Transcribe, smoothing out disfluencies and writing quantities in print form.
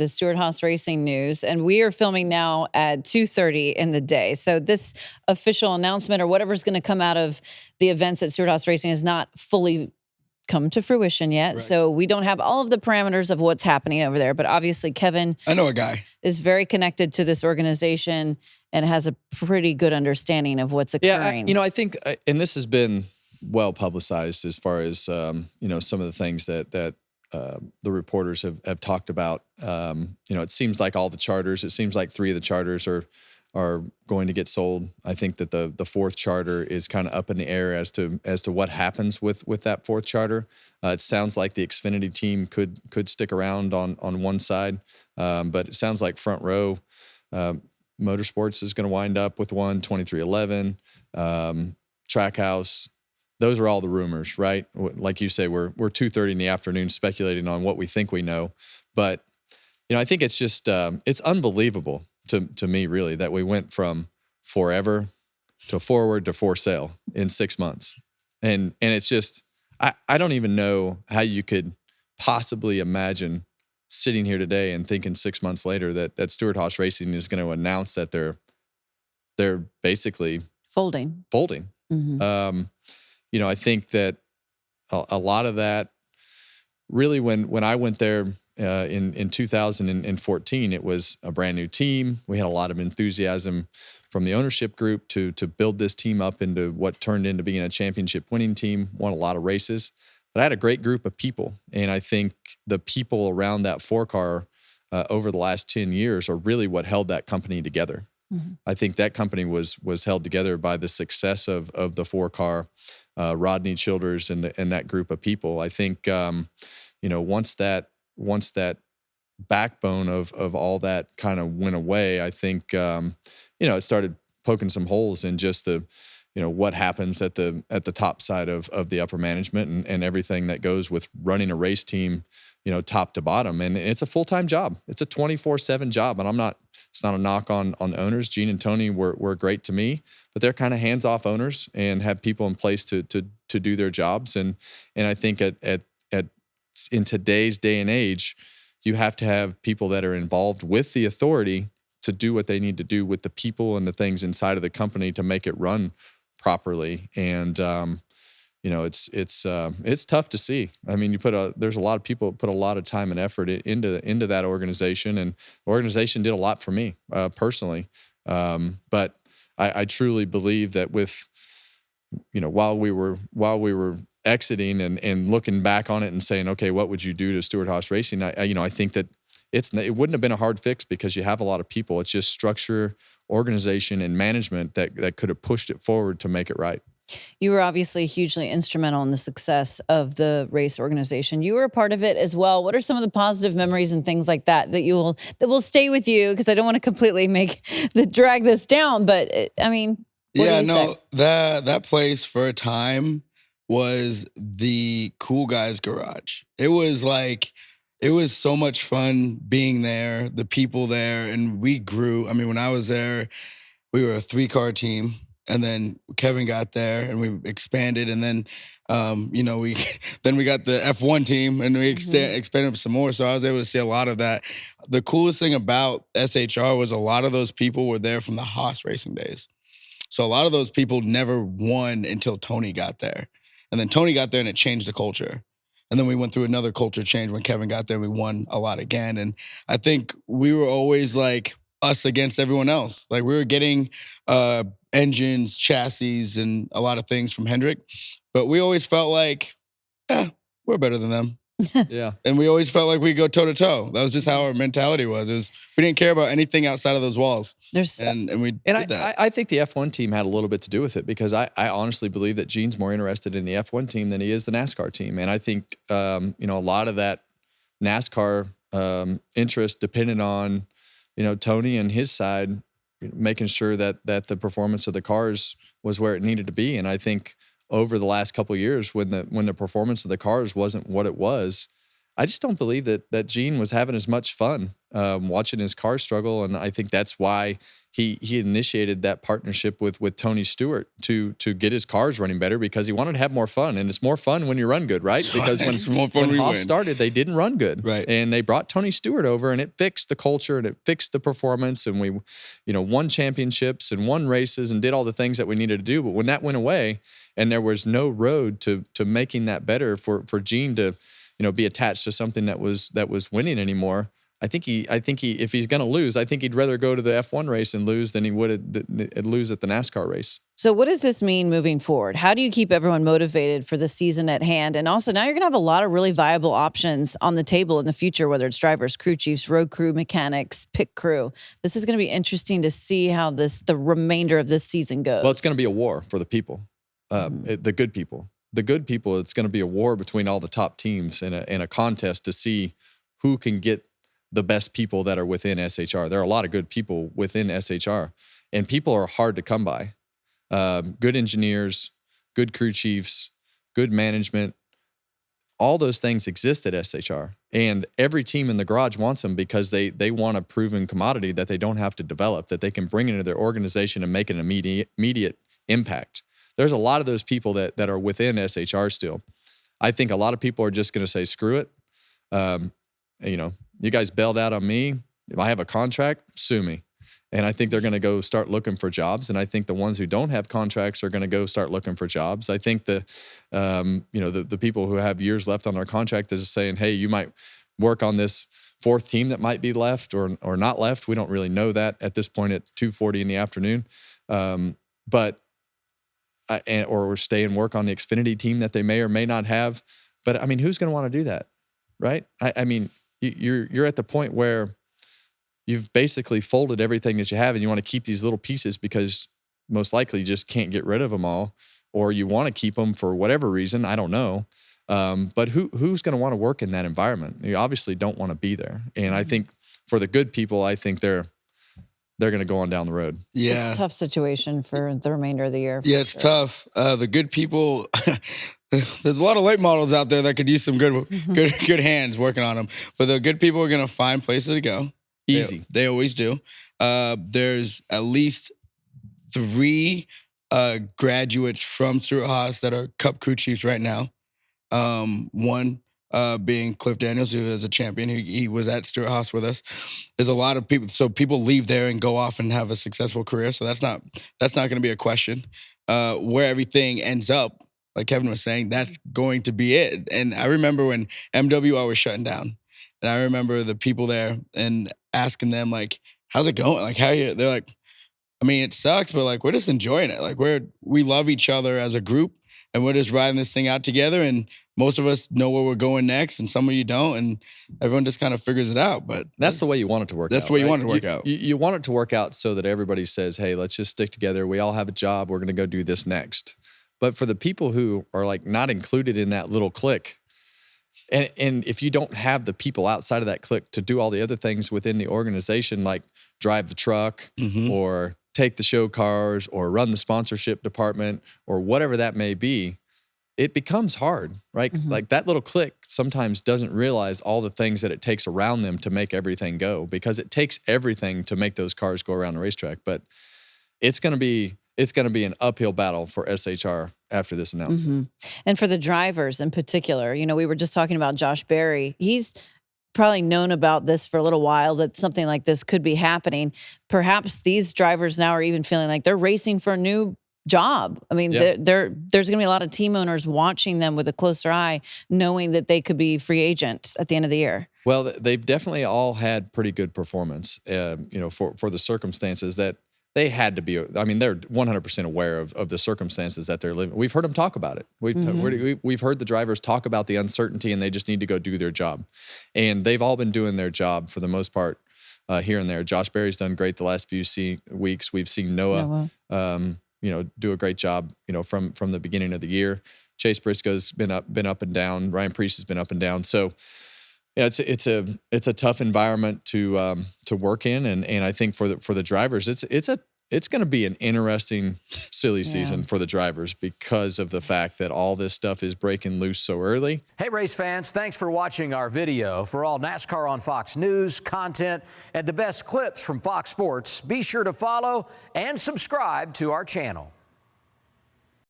the Stewart-Haas Racing news, and we are filming now at 2:30 in the day. So this official announcement or whatever's going to come out of the events at Stewart-Haas Racing is not fully come to fruition yet. Correct. So we don't have all of the parameters of what's happening over there. But obviously, Kevin, I know a guy, is very connected to this organization and has a pretty good understanding of what's occurring. Yeah, I think, and this has been well publicized as far as some of the things that the reporters have talked about. It seems like all the charters. It seems like 3 of the charters are going to get sold. I think that the 4th charter is kind of up in the air as to what happens with that 4th charter. It sounds like the Xfinity team could stick around on one side, but it sounds like Front Row Motorsports is going to wind up with one. 2311, Trackhouse. Those are all the rumors, right? Like you say, we're 2:30 in the afternoon speculating on what we think we know. But, I think it's just, it's unbelievable to me, really, that we went from forever to forward to for sale in 6 months. And it's just, I don't even know how you could possibly imagine sitting here today and thinking 6 months later that Stewart-Haas Racing is going to announce that they're basically folding. Mm-hmm. I think that a lot of that really when I went there in 2014, it was a brand new team. We had a lot of enthusiasm from the ownership group to build this team up into what turned into being a championship winning team, won a lot of races. But I had a great group of people, and I think the people around that 4-car over the last 10 years are really what held that company together. Mm-hmm. I think that company was held together by the success of the 4-car, Rodney Childers and that group of people. I think once that backbone of all that kind of went away, I think it started poking some holes in just the what happens at the top side of the upper management and everything that goes with running a race team, top to bottom. And it's a full-time job. It's a 24/7 job. And it's not a knock on owners. Gene and Tony were great to me, but they're kind of hands-off owners and have people in place to do their jobs. And I think in today's day and age, you have to have people that are involved with the authority to do what they need to do with the people and the things inside of the company to make it run properly. And it's tough to see. I mean, there's a lot of people put a lot of time and effort into that organization, and the organization did a lot for me personally. But I truly believe that with while we were exiting and looking back on it and saying, okay, what would you do to Stewart-Haas Racing? I think that it wouldn't have been a hard fix because you have a lot of people. It's just structure, organization, and management that could have pushed it forward to make it right. You were obviously hugely instrumental in the success of the race organization. You were a part of it as well. What are some of the positive memories and things like that will stay with you? Because I don't want to completely drag this down, but that place for a time was the cool guys' garage. It was so much fun being there, the people there, and we grew. I mean, when I was there, we were a 3-car team, and then Kevin got there, and we expanded, and then, we got the F1 team, and we expanded some more. So I was able to see a lot of that. The coolest thing about SHR was a lot of those people were there from the Haas racing days. So a lot of those people never won until Tony got there, and then Tony got there, and it changed the culture. And then we went through another culture change when Kevin got there. We won a lot again. And I think we were always like us against everyone else. Like we were getting engines, chassis, and a lot of things from Hendrick. But we always felt like, we're better than them. Yeah. And we always felt like we'd go toe-to-toe. That was just how our mentality was. We didn't care about anything outside of those walls. I think the F1 team had a little bit to do with it because I honestly believe that Gene's more interested in the F1 team than he is the NASCAR team. And I think, a lot of that NASCAR interest depended on, Tony and his side making sure that the performance of the cars was where it needed to be. And I think over the last couple of years when the performance of the cars wasn't what it was, I just don't believe that Gene was having as much fun watching his car struggle. And I think that's why he initiated that partnership with Tony Stewart to get his cars running better, because he wanted to have more fun. And it's more fun when you run good, right? Because when Haas started, they didn't run good. Right. And they brought Tony Stewart over, and it fixed the culture and it fixed the performance. And we, won championships and won races and did all the things that we needed to do. But when that went away and there was no road to making that better for Gene to, be attached to something that was winning anymore, I think he, if he's going to lose, I think he'd rather go to the F1 race and lose than he would lose at the NASCAR race. So what does this mean moving forward? How do you keep everyone motivated for the season at hand? And also now you're going to have a lot of really viable options on the table in the future, whether it's drivers, crew chiefs, road crew, mechanics, pit crew. This is going to be interesting to see how the remainder of this season goes. Well, it's going to be a war for the people, the good people. The good people, it's going to be a war between all the top teams in a contest to see who can get the best people that are within SHR. There are a lot of good people within SHR, and people are hard to come by. Good engineers, good crew chiefs, good management, all those things exist at SHR. And every team in the garage wants them because they want a proven commodity that they don't have to develop, that they can bring into their organization and make an immediate impact. There's a lot of those people that are within SHR still. I think a lot of people are just going to say, screw it. You guys bailed out on me. If I have a contract, sue me. And I think they're going to go start looking for jobs. And I think the ones who don't have contracts are going to go start looking for jobs. I think the people who have years left on their contract is saying, hey, you might work on this fourth team that might be left or not left. We don't really know that at this point at 2:40 in the afternoon. Or stay and work on the Xfinity team that they may or may not have. But I mean, who's going to want to do that, right? I mean, you're at the point where you've basically folded everything that you have, and you want to keep these little pieces because most likely you just can't get rid of them all, or you want to keep them for whatever reason. I don't know. But who's going to want to work in that environment? You obviously don't want to be there. And I think for the good people, I think they're going to go on down the road. Yeah. It's a tough situation for the remainder of the year. Yeah, it's tough. The good people, there's a lot of late models out there that could use some good hands working on them. But the good people are going to find places to go. Easy. They always do. There's at least 3 graduates from Stewart-Haas that are Cup crew chiefs right now. One being Cliff Daniels, who is a champion. He was at Stewart-Haas with us. There's a lot of people. So people leave there and go off and have a successful career. So that's not going to be a question. Where everything ends up, like Kevin was saying, that's going to be it. And I remember when MWR was shutting down, and I remember the people there and asking them, like, how's it going? Like, how are you? They're like, I mean, it sucks, but like, we're just enjoying it. Like, we love each other as a group, and we're just riding this thing out together. And most of us know where we're going next, and some of you don't, and everyone just kind of figures it out. But that's the way you want it to work out. That's the way you want it to work out. You want it to work out so that everybody says, hey, let's just stick together. We all have a job. We're going to go do this next. But for the people who are like not included in that little clique, and if you don't have the people outside of that clique to do all the other things within the organization, like drive the truck or take the show cars or run the sponsorship department or whatever that may be, it becomes hard, right? Like that little clique sometimes doesn't realize all the things that it takes around them to make everything go, because it takes everything to make those cars go around the racetrack. But it's going to be an uphill battle for SHR after this announcement. And for the drivers in particular, we were just talking about Josh Berry. He's probably known about this for a little while, that something like this could be happening. Perhaps these drivers now are even feeling like they're racing for a new job. I mean, there's going to be a lot of team owners watching them with a closer eye, knowing that they could be free agents at the end of the year. Well, they've definitely all had pretty good performance, for the circumstances that they had to be. I mean, they're 100% aware of the circumstances that they're living. We've heard them talk about it. We've heard the drivers talk about the uncertainty, and they just need to go do their job. And they've all been doing their job for the most part here and there. Josh Berry's done great the last few weeks. We've seen Noah do a great job, from the beginning of the year. Chase Briscoe's been up and down. Ryan Preece has been up and down. So yeah, it's a tough environment to work in, and I think for the drivers, it's it's going to be an interesting, silly season for the drivers because of the fact that all this stuff is breaking loose so early. Hey, race fans, thanks for watching our video. For all NASCAR on Fox News, content, and the best clips from Fox Sports, be sure to follow and subscribe to our channel.